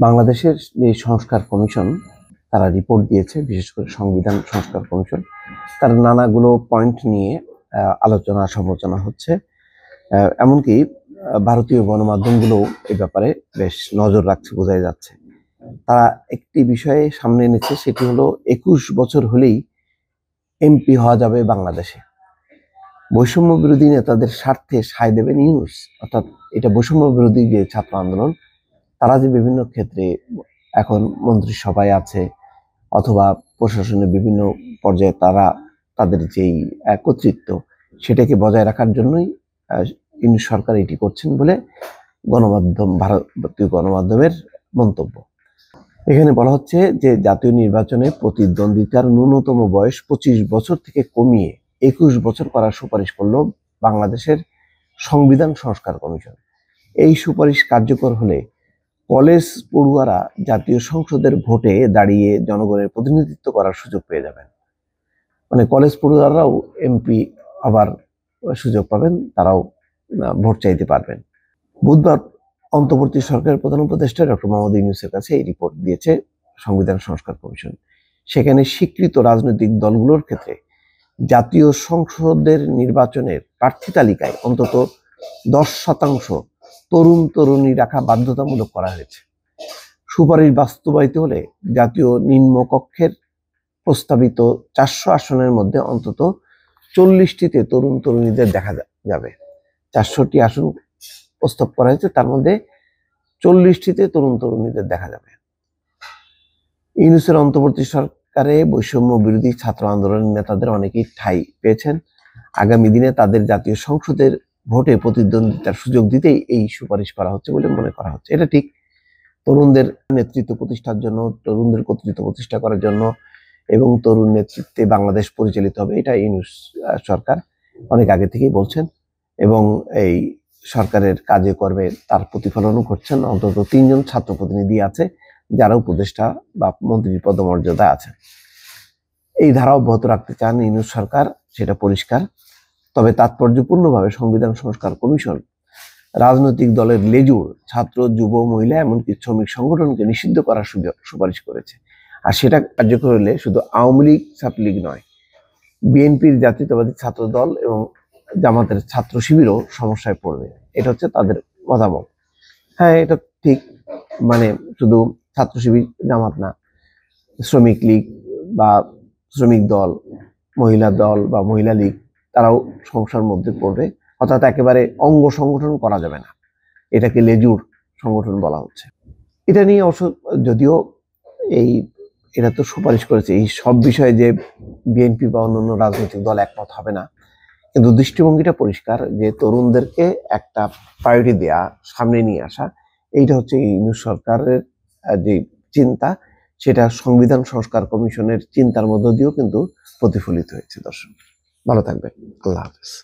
বাংলাদেশের যে সংস্কার কমিশন তারা রিপোর্ট দিয়েছে, বিশেষ করে সংবিধান সংস্কার কমিশন। তার নানাগুলো পয়েন্ট নিয়ে আলোচনা সমালোচনা হচ্ছে। এমনকি ভারতীয় গণমাধ্যমগুলো এই ব্যাপারে বেশ নজর রাখছে, বোঝাই যাচ্ছে। তারা একটি বিষয়ে সামনে এনেছে, সেটি হলো 21 বছর হলেই এমপি হওয়া যাবে বাংলাদেশে। বৈষম্য বিরোধী নেতাদের স্বার্থে সায় দেবেন ইউনূস। অর্থাৎ এটা বৈষম্য বিরোধী যে ছাত্র আন্দোলন, তারা যে বিভিন্ন ক্ষেত্রে এখন মন্ত্রিসভায় আছে অথবা প্রশাসনের বিভিন্ন পর্যায়ে তারা তাদের যেই কর্তৃত্ব সেটাকে বজায় রাখার জন্যই ইউনূস সরকার এটি করছেন বলে ভারতীয় গণমাধ্যমের মন্তব্য। এখানে বলা হচ্ছে যে জাতীয় নির্বাচনে প্রতিদ্বন্দ্বিতার ন্যূনতম বয়স 25 বছর থেকে কমিয়ে 21 বছর করার সুপারিশ করল বাংলাদেশের সংবিধান সংস্কার কমিশন। এই সুপারিশ কার্যকর হলে কলেজ পড়ুয়ারা জাতীয় সংসদের ভোটে দাঁড়িয়ে জনগণের প্রতিনিধিত্ব করার সুযোগ পেয়ে যাবেন। মানে কলেজ পড়ুয়ারাও এমপি হবার সুযোগ পাবেন, তারাও ভোট চাইতে পারবেন। বুধবার অন্তর্বর্তী সরকারের প্রধান উপদেষ্টা ডক্টর মোহাম্মদ ইউনূসের কাছে এই রিপোর্ট দিয়েছে সংবিধান সংস্কার কমিশন। সেখানে স্বীকৃত রাজনৈতিক দলগুলোর ক্ষেত্রে জাতীয় সংসদের নির্বাচনের প্রার্থী তালিকায় অন্তত 10% তরুণ তরুণী রাখা বাধ্যতামূলক করা হয়েছে। সুপারিশ বাস্তবায়িত হলে জাতীয় নিম্নকক্ষের প্রস্তাবিত 400 আসনের মধ্যে অন্তত 40টিতে তরুণ তরুণীদের দেখা যাবে। 400টি আসন প্রস্তাব করা হয়েছে, তার মধ্যে 40টিতে তরুণ তরুণীদের দেখা যাবে। ইউনূসের অন্তর্বর্তী সরকারে বৈষম্য বিরোধী ছাত্র আন্দোলনের নেতাদের অনেকেই ঠাঁই পেয়েছেন। আগামী দিনে তাদের জাতীয় সংসদের ভোটে প্রতিদ্বন্দ্বিতার সুযোগ দিতেই এই সুপারিশ করা হচ্ছে বলে মনে করা হচ্ছে। এটা ঠিক, তরুণদের নেতৃত্ব প্রতিষ্ঠার জন্য, তরুণদের কর্তৃত্ব প্রতিষ্ঠা করার জন্য এবং তরুণ নেতৃত্বে বাংলাদেশ পরিচালিত হবে, এটা ইউনূস সরকার অনেক আগে থেকেই বলছেন এবং এই সরকারের কাজে কর্মে তার প্রতিফলনও করছেন। অন্তত 3 জন ছাত্র প্রতিনিধি আছে যারা উপদেষ্টা বা মন্ত্রীর পদমর্যাদা আছে। এই ধারা অব্যাহত রাখতে চান ইউনূস সরকার, সেটা পরিষ্কার। তবে তাৎপর্যপূর্ণভাবে সংবিধান সংস্কার কমিশন রাজনৈতিক দলের লেজুর ছাত্র, যুব, মহিলা এমনকি শ্রমিক সংগঠনকে নিষিদ্ধ করার সুপারিশ করেছে। আর সেটা কার্যকর হলে শুধু আওয়ামী লীগ, ছাত্রলীগ নয়, বিএনপির জাতীয়তাবাদী ছাত্র দল এবং জামাতের ছাত্র শিবিরও সমস্যায় পড়বে। এটা হচ্ছে তাদের মতামত। হ্যাঁ, এটা ঠিক, মানে শুধু ছাত্র শিবির, জামাত না, শ্রমিক লীগ বা শ্রমিক দল, মহিলা দল বা মহিলা লীগ, তারাও সমস্যার মধ্যে পড়বে। অর্থাৎ একেবারে অঙ্গ সংগঠন করা যাবে না, এটাকে লেজুর সংগঠন বলা হচ্ছে। এটা নিয়ে অবশ্য যদিও এটা তো সুপারিশ করেছে, এই সব বিষয়ে যে বিএনপি বা অন্যান্য রাজনৈতিক দল একমত হবে না, কিন্তু দৃষ্টিভঙ্গিটা পরিষ্কার যে তরুণদেরকে একটা প্রায়োরিটি দেয়া, সামনে নিয়ে আসা, এইটা হচ্ছে ইউনূস সরকারের যে চিন্তা, সেটা সংবিধান সংস্কার কমিশনের চিন্তার মধ্য দিয়েও কিন্তু প্রতিফলিত হয়েছে। দর্শক ভালো থাকবেন, আল্লাহ হাফেজ।